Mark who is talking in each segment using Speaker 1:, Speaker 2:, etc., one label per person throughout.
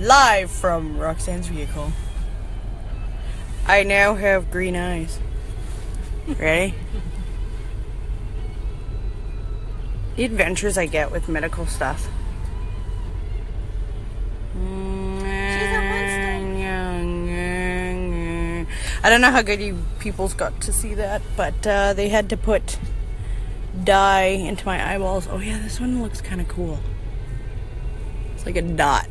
Speaker 1: live from Roxanne's vehicle. I now have green eyes. Ready? The adventures I get with medical stuff. I don't know how good you peoples got to see that, but they had to put dye into my eyeballs. Oh yeah, this one looks kind of cool. It's like a dot.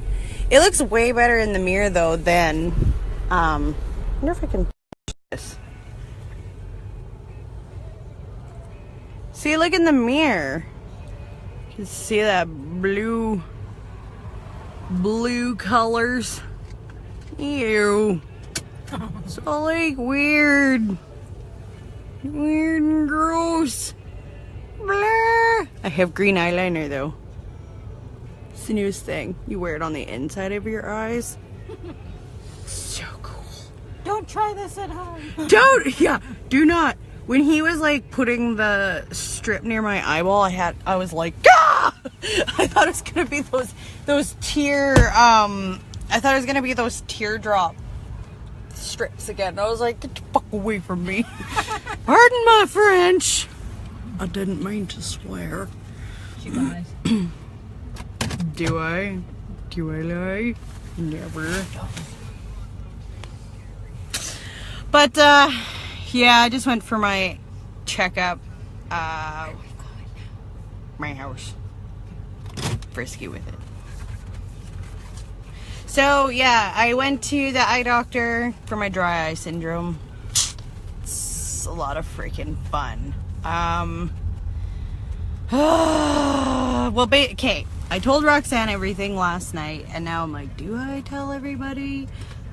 Speaker 1: It looks way better in the mirror though than, I wonder if I can this. See, look in the mirror. You can see that blue colors. Ew. So like weird and gross. Blah. I have green eyeliner though. It's the newest thing. You wear it on the inside of your eyes. So cool.
Speaker 2: Don't try this at home.
Speaker 1: Do not. When he was like putting the strip near my eyeball, I was like, ah! I thought it was gonna be those teardrop strips again. I was like, get the fuck away from me. Pardon my French. I didn't mean to swear.
Speaker 2: She lies.
Speaker 1: Do I lie? Never. But yeah, I just went for my checkup. My house. Frisky with it. So yeah, I went to the eye doctor for my dry eye syndrome. It's a lot of freaking fun. Okay, I told Roxanne everything last night, and now I'm like, do I tell everybody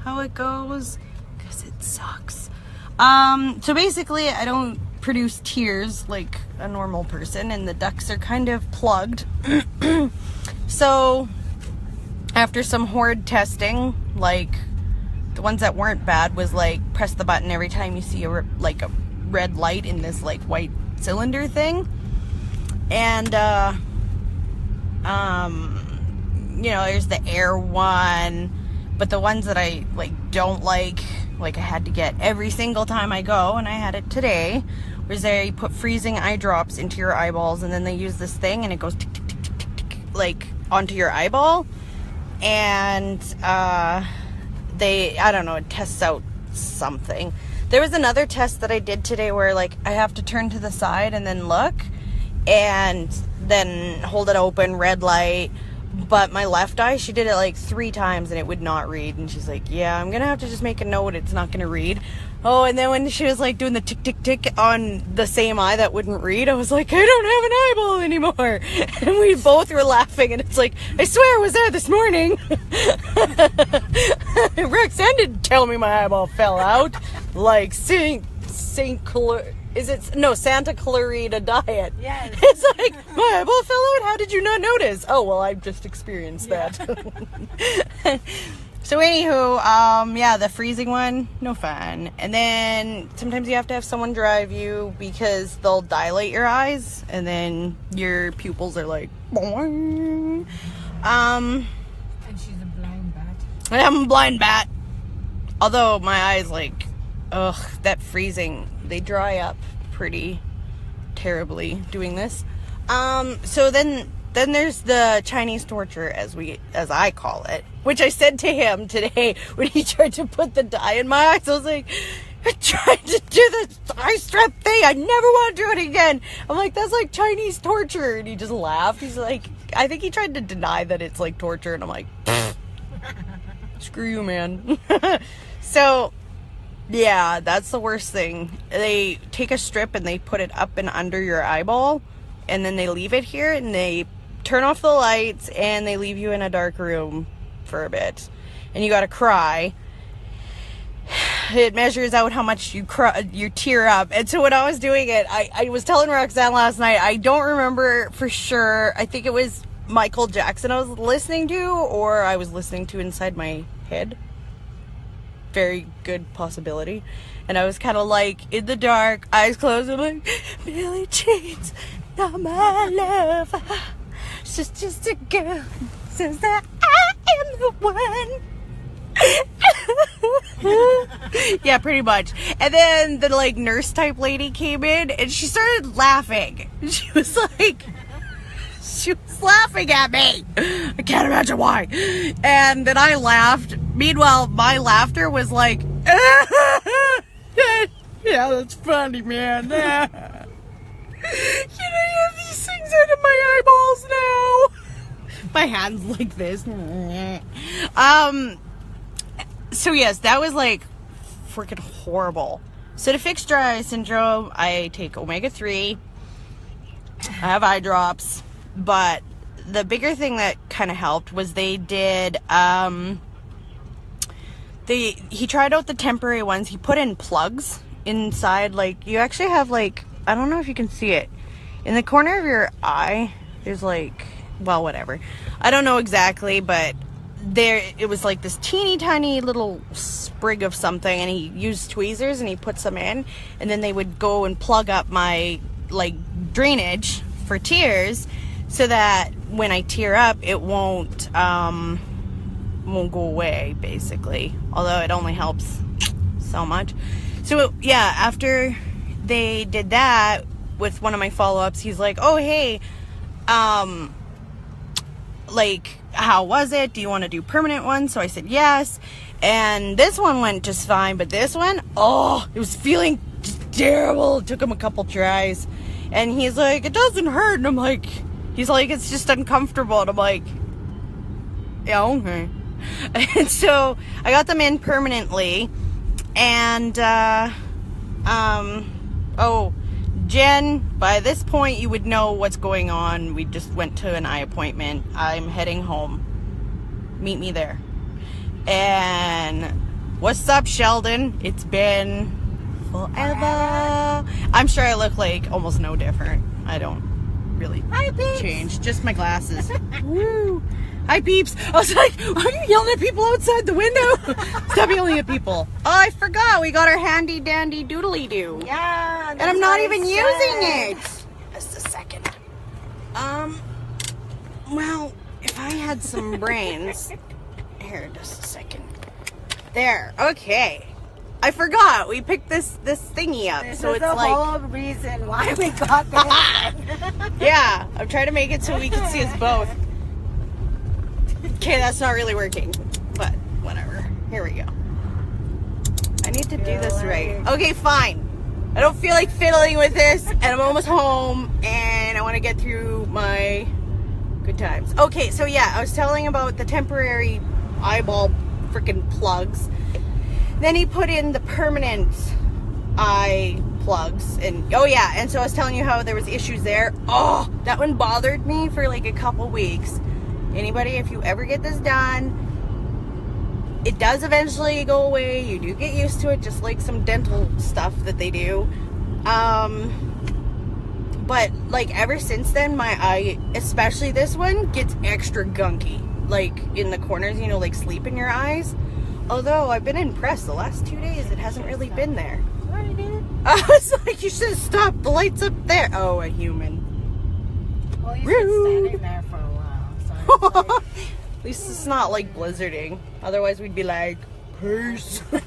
Speaker 1: how it goes? Because it sucks. So basically, I don't produce tears like a normal person, and the ducts are kind of plugged. So after some horrid testing, like the ones that weren't bad was like press the button every time you see a red light in this like white cylinder thing, and you know, there's the air one, but the ones that I don't like I had to get every single time I go, and I had it today, was they put freezing eye drops into your eyeballs, and then they use this thing and it goes tick tick tick tick tick tick like onto your eyeball, and I don't know, it tests out something. There was another test that I did today where like I have to turn to the side and then look and then hold it open, red light. But my left eye, she did it like 3 times and it would not read. And she's like, yeah, I'm gonna have to just make a note it's not gonna read. Oh, and then when she was like doing the tick tick tick on the same eye that wouldn't read, I was like, I don't have an eyeball anymore. And we both were laughing, and it's like, I swear I was there this morning. Roxanne didn't tell me my eyeball fell out. Like Santa Clarita Diet.
Speaker 2: Yes.
Speaker 1: It's like, my eyeball fell out? How did you not notice? Oh, well, I've just experienced that. So anywho, yeah, the freezing one, no fun. And then sometimes you have to have someone drive you because they'll dilate your eyes and then your pupils are like, boing.
Speaker 2: And she's a blind bat.
Speaker 1: I'm a blind bat. Although my eyes that freezing, they dry up pretty terribly doing this. So then there's the Chinese torture, as I call it, which I said to him today when he tried to put the dye in my eyes. I was like, I tried to do the eye strap thing. I never want to do it again. I'm like, that's like Chinese torture. And he just laughed. He's like, I think he tried to deny that it's like torture. And I'm like, screw you, man. So yeah, that's the worst thing. They take a strip and they put it up and under your eyeball, and then they leave it here, and they turn off the lights, and they leave you in a dark room for a bit, and you gotta cry. It measures out how much you tear up. And so when I was doing it, I was telling Roxanne last night, I don't remember for sure. I think it was Michael Jackson I was listening to, or I was listening to inside my head. Very good possibility. And I was kind of like in the dark, eyes closed. I'm like, Billie Jean's not my love. She's just a girl. Says that I am the one. Yeah, pretty much. And then the like nurse type lady came in and she started laughing. She was laughing at me. I can't imagine why. And then I laughed. Meanwhile, my laughter was like, yeah, that's funny, man. You know, you have these things out of my eyeballs now. My hand's like this. So yes, that was like freaking horrible. So to fix dry eye syndrome, I take omega-3. I have eye drops. But the bigger thing that kind of helped was they did, he tried out the temporary ones. He put in plugs inside, like, you actually have, like, I don't know if you can see it. In the corner of your eye, there's, like, well, whatever. I don't know exactly, but it was, like, this teeny tiny little sprig of something, and he used tweezers, and he put some in, and then they would go and plug up my, like, drainage for tears, so that when I tear up, it won't go away, basically. Although it only helps so much. So, yeah, after they did that, with one of my follow-ups, he's like, oh, hey, like, how was it? Do you want to do permanent ones? So I said yes. And this one went just fine, but this one, oh, it was feeling just terrible. It took him a couple tries. And he's like, it doesn't hurt. And I'm like... He's like, it's just uncomfortable. And I'm like, yeah, okay. And so I got them in permanently. And, Jen, by this point, you would know what's going on. We just went to an eye appointment. I'm heading home. Meet me there. And what's up, Sheldon? It's been forever. I'm sure I look like almost no different. I don't really change, just my glasses. Woo! Hi, peeps. I was like, are you yelling at people outside the window? Stop yelling at people. Oh, I forgot. We got our handy dandy doodly doo.
Speaker 2: Yeah.
Speaker 1: And I'm not even using it. Just a second. Well, if I had some brains. Here, just a second. There. Okay. I forgot. We picked this thingy up.
Speaker 2: This
Speaker 1: so
Speaker 2: is
Speaker 1: it's
Speaker 2: the
Speaker 1: like
Speaker 2: whole reason why we got this.
Speaker 1: yeah, I'm trying to make it so we can see us both. Okay, that's not really working, but whatever. Here we go. I need to do this right. Okay, fine. I don't feel like fiddling with this, and I'm almost home, and I want to get through my good times. Okay, so yeah, I was telling about the temporary eyeball freaking plugs. Then he put in the permanent eye plugs, and oh yeah, and so I was telling you how there was issues there. Oh, that one bothered me for like a couple weeks. Anybody, if you ever get this done, it does eventually go away. You do get used to it, just like some dental stuff that they do. But like ever since then, my eye, especially this one, gets extra gunky. Like in the corners, you know, like sleep in your eyes. Although I've been impressed the last 2 days, it hasn't really been there.
Speaker 2: Sorry, dude.
Speaker 1: I was like, you should have stopped. The light's up there. Oh, a human.
Speaker 2: Well, you've been standing there for a while. So it's like...
Speaker 1: At least it's not like blizzarding. Otherwise, we'd be like, peace. Just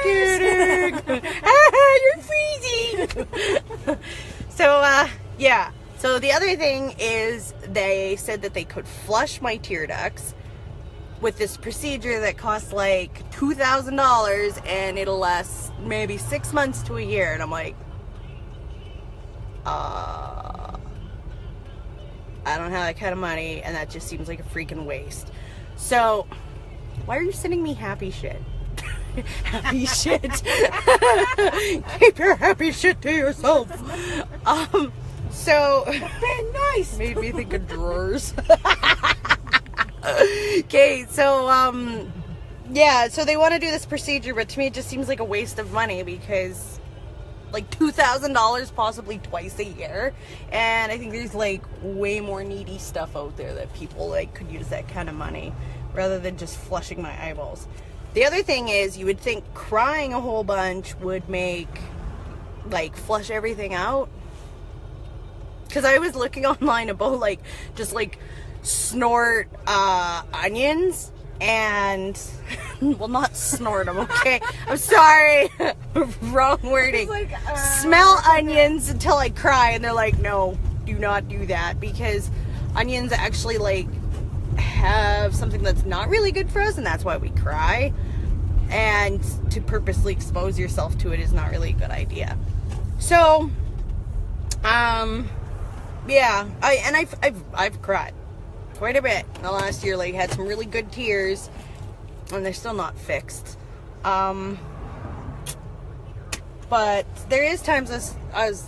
Speaker 1: kidding. Ah, you're freezing. So, yeah. So the other thing is they said that they could flush my tear ducts with this procedure that costs like $2,000 and it'll last maybe 6 months to a year. And I'm like, I don't have that kind of money, and that just seems like a freaking waste. So, why are you sending me happy shit? Happy shit. Keep your happy shit to yourself. So,
Speaker 2: Very nice.
Speaker 1: made me think of drawers. Okay, so, yeah, so they want to do this procedure, but to me it just seems like a waste of money because, like, $2,000 possibly twice a year, and I think there's, like, way more needy stuff out there that people, like, could use that kind of money rather than just flushing my eyeballs. The other thing is, you would think crying a whole bunch would make, like, flush everything out. Because I was looking online about, like, just, like, snort onions, and well, not snort them, okay? I'm sorry. Wrong wording.
Speaker 2: Like,
Speaker 1: smell onions until I cry, and they're like, no, do not do that, because onions actually like have something that's not really good for us, and that's why we cry. And to purposely expose yourself to it is not really a good idea. So, yeah, I've cried quite a bit in the last year. Like, had some really good tears, and they're still not fixed. But there is times, as I was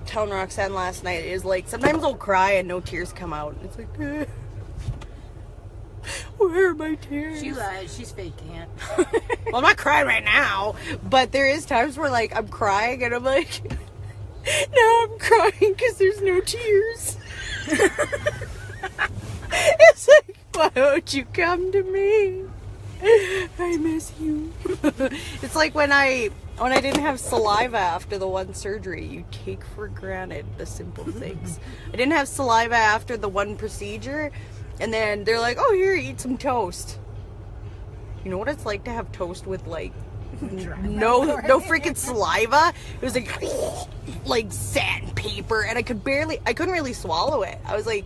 Speaker 1: telling Roxanne last night, is like sometimes I'll cry and no tears come out. It's like, where are my tears?
Speaker 2: She lies. She's faking it.
Speaker 1: Well, I'm not crying right now, but there is times where like I'm crying and I'm like, now I'm crying because there's no tears. It's like, why don't you come to me? I miss you. It's like when I didn't have saliva after the one surgery. You take for granted the simple things. I didn't have saliva after the one procedure, and then they're like, oh, here, eat some toast. You know what it's like to have toast with like no freaking saliva? It was like sandpaper, and I couldn't really swallow it. I was like,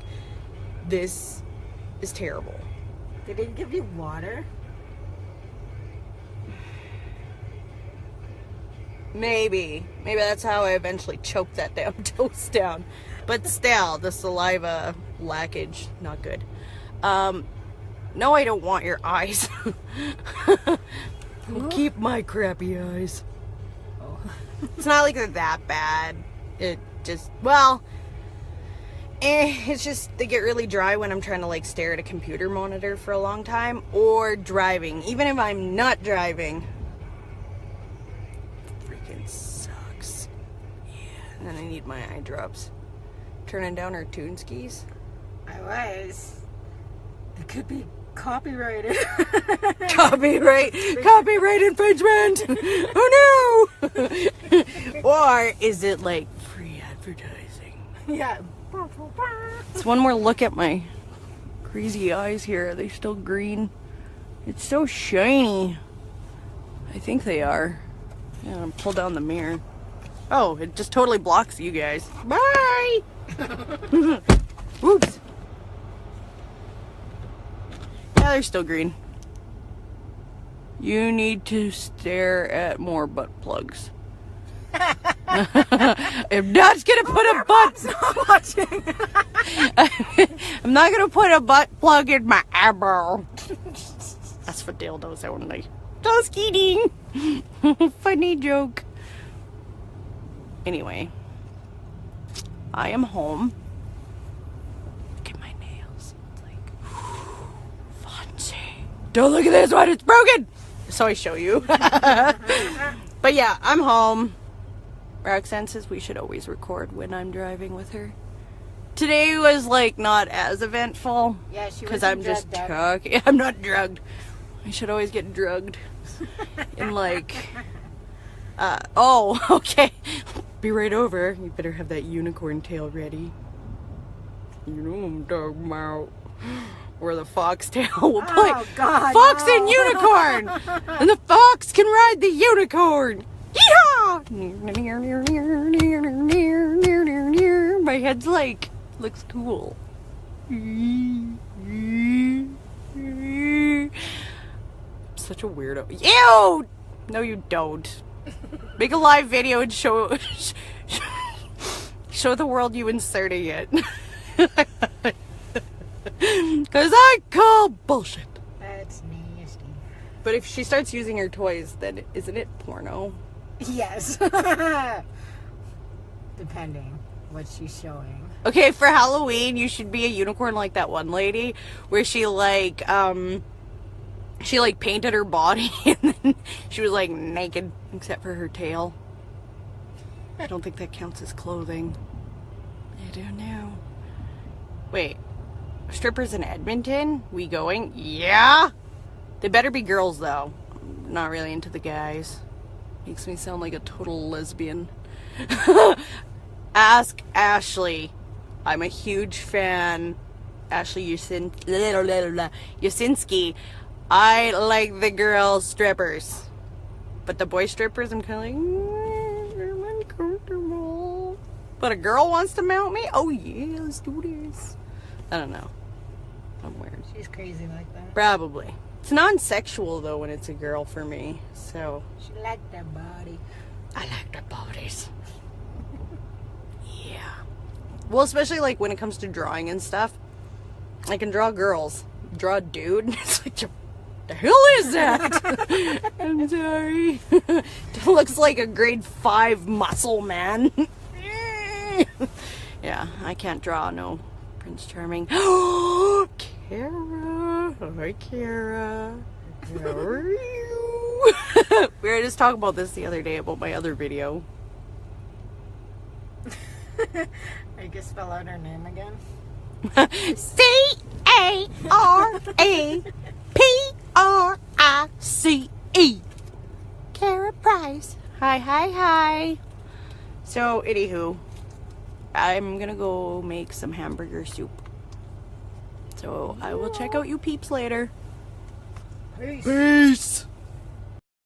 Speaker 1: this is terrible.
Speaker 2: They didn't give you water?
Speaker 1: Maybe that's how I eventually choked that damn toast down. But still, the saliva lackage, not good. No, I don't want your eyes. Keep my crappy eyes.
Speaker 2: Oh.
Speaker 1: It's not like they're that bad. It just, well, it's just they get really dry when I'm trying to like stare at a computer monitor for a long time, or driving. Even if I'm not driving, freaking sucks. Yeah, and then I need my eye drops. Turning down our tune skis.
Speaker 2: I was. It could be copyrighted.
Speaker 1: Copyright infringement. Oh no. Or is it like free advertising?
Speaker 2: Yeah.
Speaker 1: It's one more look at my crazy eyes here. Are they still green? It's so shiny. I think they are. Yeah, I'll pull down the mirror. Oh, it just totally blocks you guys. Bye. Oops. Yeah, they're still green. You need to stare at more butt plugs. I'm not gonna put a butt. I'm not gonna put a butt plug in my eyebrow. That's for dildos only. Just kidding. Funny joke. Anyway, I am home. Look at my nails. It's like, fancy. Don't look at this one, it's broken. So I show you. But yeah, I'm home. Roxanne says we should always record when I'm driving with her. Today was like not as eventful.
Speaker 2: Yeah, she was.
Speaker 1: Because I'm just talking. I'm not drugged. I should always get drugged. And like, oh, okay. Be right over. You better have that unicorn tail ready. You know what I'm talking about. Or the foxtail will play.
Speaker 2: Oh, God,
Speaker 1: Fox
Speaker 2: no.
Speaker 1: and unicorn! And the fox can ride the unicorn! Yeehaw! My head's like, looks cool. Such a weirdo. Ew! No, you don't. Make a live video and show the world you inserting it. Because I call bullshit.
Speaker 2: That's nasty.
Speaker 1: But if she starts using her toys, then isn't it porno?
Speaker 2: Yes. Depending what she's showing.
Speaker 1: Okay, for Halloween, you should be a unicorn like that one lady where she painted her body and then she was like naked except for her tail. I don't think that counts as clothing. I don't know. Wait, strippers in Edmonton? We going? Yeah? They better be girls though. I'm not really into the guys. Makes me sound like a total lesbian. Ask Ashley. I'm a huge fan. Ashley Yasinski I like the girl strippers. But the boy strippers, I'm kind of like, I'm uncomfortable. But a girl wants to mount me? Oh yeah, let's do this. I don't know. I'm weird.
Speaker 2: She's crazy like that.
Speaker 1: Probably. It's non-sexual though when it's a girl for me. So.
Speaker 2: She liked that body.
Speaker 1: I like their bodies. Yeah. Well, especially like when it comes to drawing and stuff. I can draw girls. Draw a dude. It's like, the hell is that? I'm sorry. Looks like a grade 5 muscle man. Yeah, I can't draw no Prince Charming. Kara. Hi, Kara. How are you? We were just talking about this the other day about my other video.
Speaker 2: I can spell out her name again.
Speaker 1: C-A-R-A-P-R-I-C-E. Kara Price. Hi, hi, hi. So, anywho, I'm gonna go make some hamburger soup. So, I will check out you peeps later.
Speaker 2: Peace.
Speaker 1: Peace.